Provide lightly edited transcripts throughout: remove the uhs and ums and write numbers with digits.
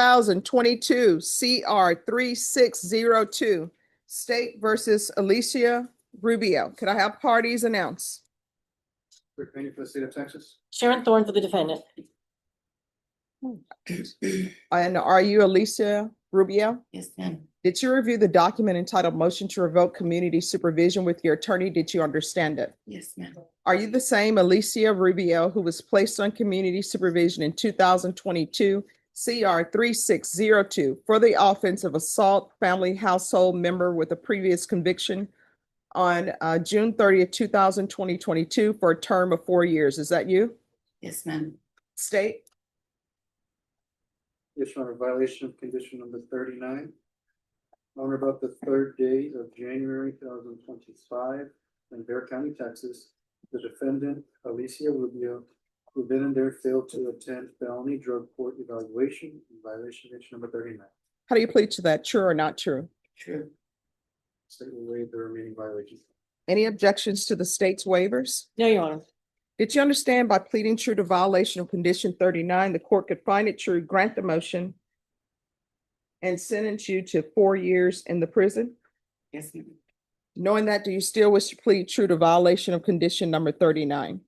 2022 CR 3602, State versus Alicia Rubio. Could I have parties announced? Rick Payne for the state of Texas. Sharon Thorne for the defendant. And are you Alicia Rubio? Yes, ma'am. Did you review the document entitled Motion to Revoke Community Supervision with your attorney? Did you understand it? Yes, ma'am. Are you the same Alicia Rubio who was placed on community supervision in 2022 CR 3602 for the offense of assault family household member with a previous conviction on June 30th, 2022 for a term of 4 years? Is that you? Yes, ma'am. State? Yes, Your Honor, violation of condition number 39. On or about the third day of January 2025 in Bear County, Texas, the defendant, Alicia Rubio, who then and there failed to attend felony drug court evaluation in violation of condition number 39. How do you plead to that? True or not true? True. State will waive the remaining violations. Any objections to the state's waivers? No, Your Honor. Did you understand by pleading true to violation of condition 39, the court could find it true, grant the motion, and sentence you to 4 years in the prison? Yes, ma'am. Knowing that, do you still wish to plead true to violation of condition number 39?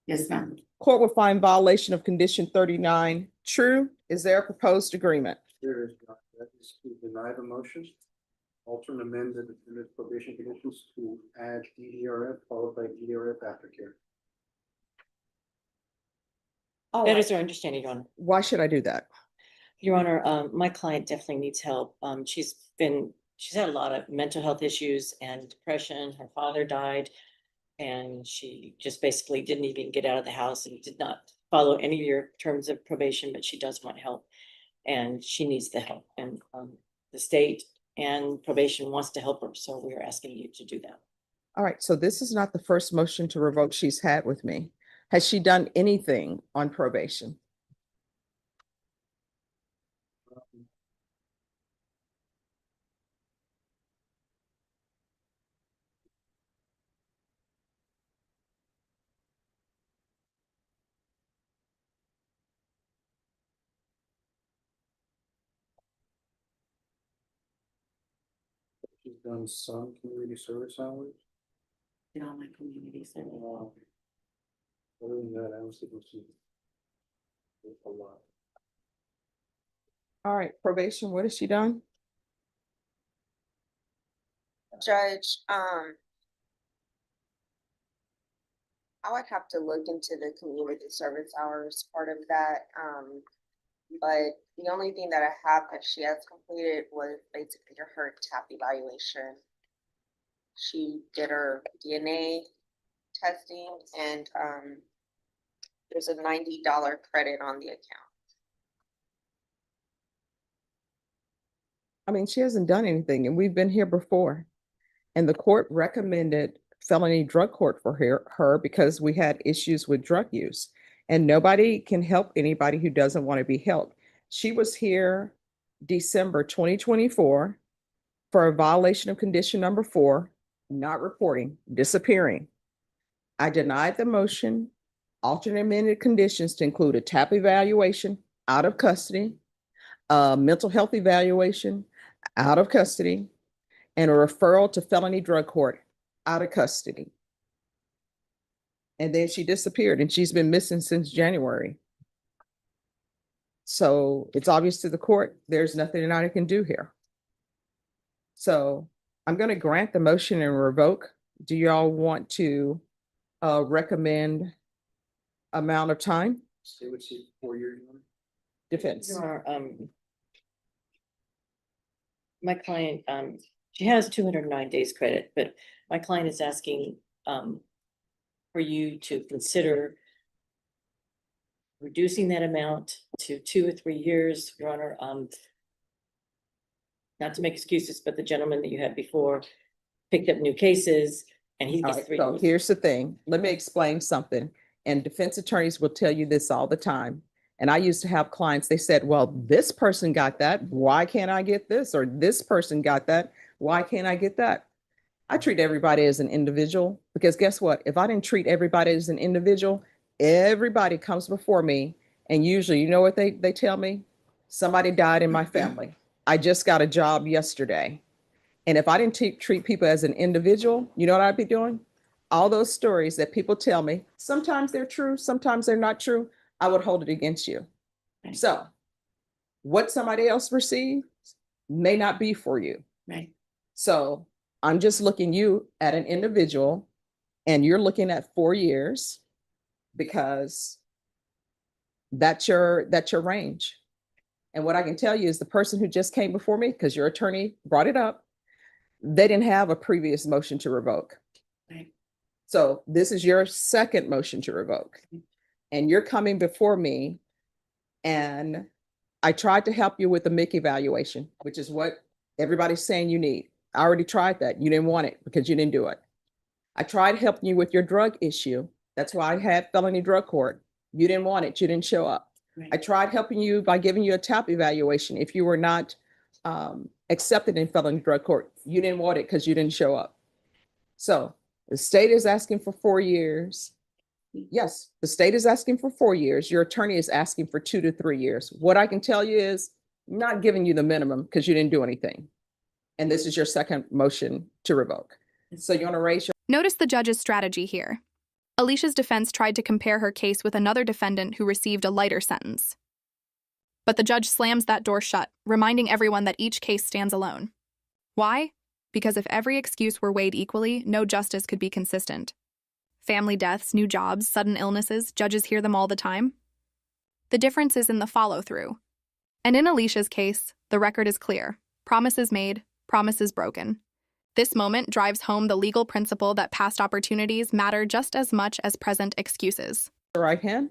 Yes, ma'am. Court will find violation of condition 39 true. Is there a proposed agreement? There is not. That is to deny the motion. Alter and amend the defendant's probation conditions to add DDRF followed by DDRF aftercare. That is our understanding, Your Honor. Why should I do that? Your Honor, my client definitely needs help. She's had a lot of mental health issues and depression. Her father died, and she just basically didn't even get out of the house and did not follow any of your terms of probation, but she does want help, and she needs the help. And the state and probation wants to help her, so we are asking you to do that. All right, so this is not the first motion to revoke she's had with me. Has she done anything on probation? She's done some community service hours. In all my communities. Other than that, I don't think we'll see a lot. All right, probation, what has she done? Judge, I would have to look into the community service hours part of that. But the only thing that I have that she has completed was basically her TAP evaluation. She did her DNA testing, and there's a $90 credit on the account. I mean, she hasn't done anything, and we've been here before. And the court recommended felony drug court for her because we had issues with drug use. And nobody can help anybody who doesn't want to be helped. She was here December 2024 for a violation of condition number 4, not reporting, disappearing. I denied the motion, alternate amended conditions to include a TAP evaluation out of custody, a mental health evaluation out of custody, and a referral to felony drug court out of custody. And then she disappeared, and she's been missing since January. So it's obvious to the court, there's nothing I can do here. So I'm going to grant the motion and revoke. Do y'all want to recommend amount of time? Say what's 4 years. Defense. Your Honor, my client, she has 209 days credit, but my client is asking for you to consider reducing that amount to 2 or 3 years, Your Honor. Not to make excuses, but the gentleman that you had before picked up new cases, and he gets 3 So years. here's the thing. Let me explain something. And defense attorneys will tell you this all the time. And I used to have clients, they said, well, this person got that. Why can't I get this? Or this person got that. Why can't I get that? I treat everybody as an individual, because guess what? If I didn't treat everybody as an individual, everybody comes before me. And usually, you know what they tell me? Somebody died in my family. I just got a job yesterday. And if I didn't treat people as an individual, you know what I'd be doing? All those stories that people tell me, sometimes they're true, sometimes they're not true, I would hold it against you. Right. So what somebody else receives may not be for you. Right. So I'm just looking you at an individual, and you're looking at 4 years because that's your range. And what I can tell you is the person who just came before me, because your attorney brought it up, they didn't have a previous motion to revoke. Right. So this is your second motion to revoke. And you're coming before me, and I tried to help you with the MIC evaluation, which is what everybody's saying you need. I already tried that. You didn't want it because you didn't do it. I tried helping you with your drug issue. That's why I had felony drug court. You didn't want it. You didn't show up. Right. I tried helping you by giving you a TAP evaluation if you were not accepted in felony drug court. You didn't want it because you didn't show up. So the state is asking for 4 years. Yes, the state is asking for 4 years. Your attorney is asking for 2 to 3 years. What I can tell you is I'm not giving you the minimum because you didn't do anything. And this is your second motion to revoke. So you want to raise your. Notice the judge's strategy here. Alicia's defense tried to compare her case with another defendant who received a lighter sentence. But the judge slams that door shut, reminding everyone that each case stands alone. Why? Because if every excuse were weighed equally, no justice could be consistent. Family deaths, new jobs, sudden illnesses, judges hear them all the time. The difference is in the follow-through. And in Alicia's case, the record is clear. Promises made, promises broken. This moment drives home the legal principle that past opportunities matter just as much as present excuses. Right hand.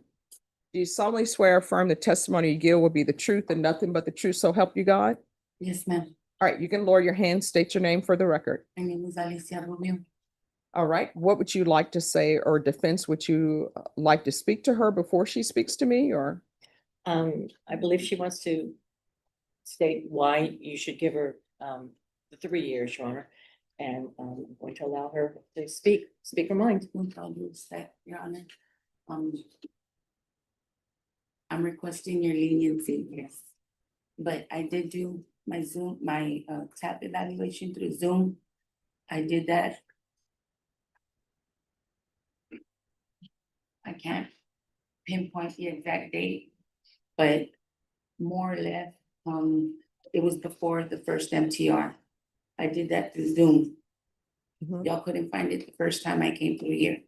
Do you solemnly swear or affirm the testimony you give will be the truth and nothing but the truth, so help you God? Yes, ma'am. All right, you can lower your hand, state your name for the record. My name is Alicia Rubio. All right, what would you like to say, or defense, would you like to speak to her before she speaks to me, or? I believe she wants to state why you should give her the 3 years, Your Honor. And I'm going to allow her to speak her mind. With all due respect, Your Honor, I'm requesting your leniency, yes. But I did do my Zoom, my TAP evaluation through Zoom. I did that. I can't pinpoint the exact date, but more or less, it was before the first MTR. I did that through Zoom. Mhm. Y'all couldn't find it the first time I came through here,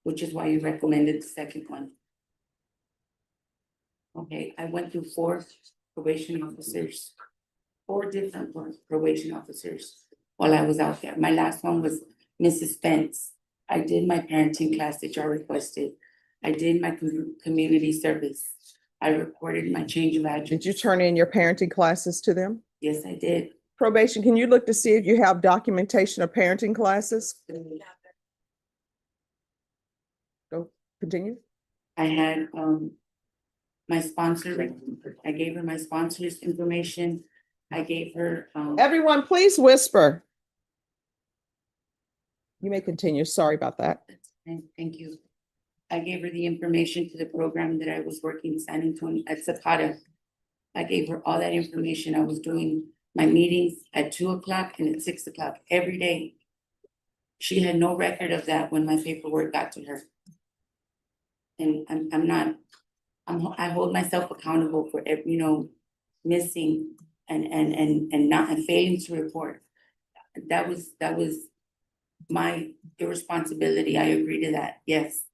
which is why you recommended the second one. Okay, I went through 4 probation officers, 4 different probation officers while I was out there. My last one was Mrs. Spence. I did my parenting class that y'all requested. I did my community service. I recorded my change of address. Did you turn in your parenting classes to them? Yes, I did. Probation, can you look to see if you have documentation of parenting classes? Go, continue. I had my sponsor, I gave her my sponsor's information. I gave her Everyone, please whisper. You may continue. Sorry about that. thank you. I gave her the information to the program that I was working in San Antonio at Zapata. I gave her all that information. I was doing my meetings at 2 o'clock and at 6 o'clock every day. She had no record of that when my paperwork got to her. And I hold myself accountable for missing and not and failing to report. That was my irresponsibility. I agree to that, yes.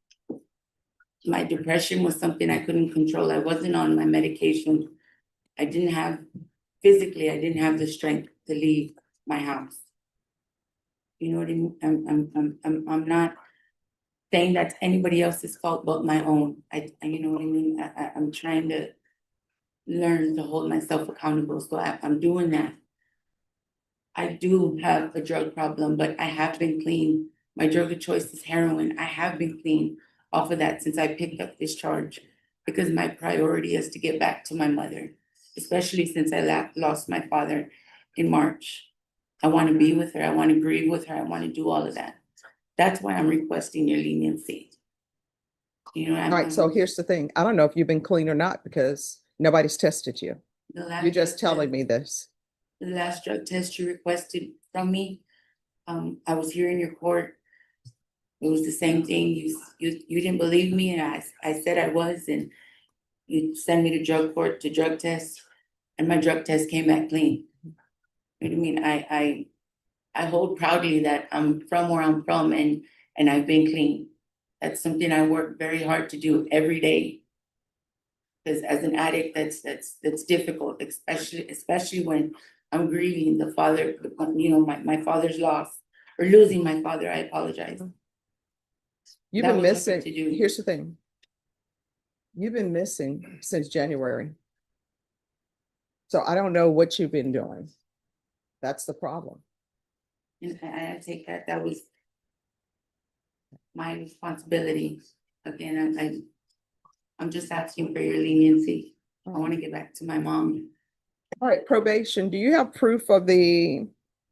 My depression was something I couldn't control. I wasn't on my medication. I didn't have the strength to leave my house. You know what I mean? I'm not saying that's anybody else's fault but my own. You know what I mean? I'm trying to learn to hold myself accountable. So I'm doing that. I do have a drug problem, but I have been clean. My drug of choice is heroin. I have been clean off of that since I picked up this charge because my priority is to get back to my mother, especially since I lost my father in March. I want to be with her. I want to grieve with her. I want to do all of that. That's why I'm requesting your leniency. You know, All right, so here's the thing. I don't know if you've been clean or not because nobody's tested you. The last You're just drug telling me test- this. The last drug test you requested from me, I was here in your court. It was the same thing. You didn't believe me and I said I was and you sent me to drug court to drug test and my drug test came back clean. You know what I mean? I hold proudly that I'm from where I'm from and I've been clean. That's something I work very hard to do every day. Because as an addict, that's difficult, especially when I'm grieving the father, my father's loss or losing my father. I apologize. You've That been was nothing missing. to do. Here's the thing. You've been missing since January. So I don't know what you've been doing. That's the problem. And I take that, that was my responsibility. Again, I'm just asking for your leniency. I want to get back to my mom. All right, probation. Do you have proof of the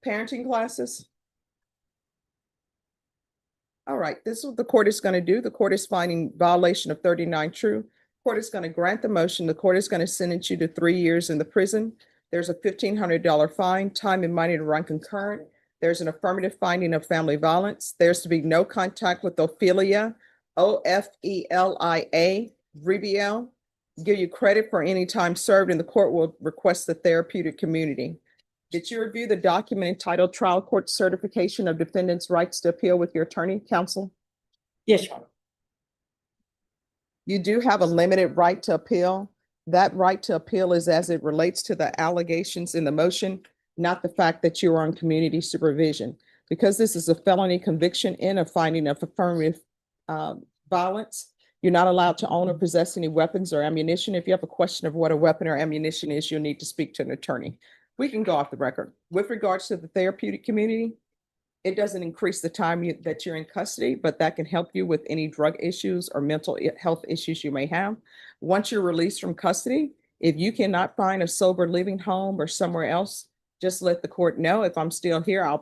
parenting classes? All right, this is what the court is going to do. The court is finding violation of 39 true. Court is going to grant the motion. The court is going to sentence you to 3 years in the prison. There's a $1,500 fine, time and money to run concurrent. There's an affirmative finding of family violence. There's to be no contact with Ophelia, Ofelia, Rebel. Give you credit for any time served, and the court will request the therapeutic community. Did you review the document entitled Trial Court Certification of Defendant's Rights to Appeal with your attorney, counsel? Yes, Your Honor. You do have a limited right to appeal. That right to appeal is as it relates to the allegations in the motion, not the fact that you are on community supervision. Because this is a felony conviction and a finding of affirmative violence, you're not allowed to own or possess any weapons or ammunition. If you have a question of what a weapon or ammunition is, you'll need to speak to an attorney. We can go off the record. With regards to the therapeutic community, it doesn't increase the time that you're in custody, but that can help you with any drug issues or mental health issues you may have. Once you're released from custody, if you cannot find a sober living home or somewhere else, just let the court know. If I'm still here, I'll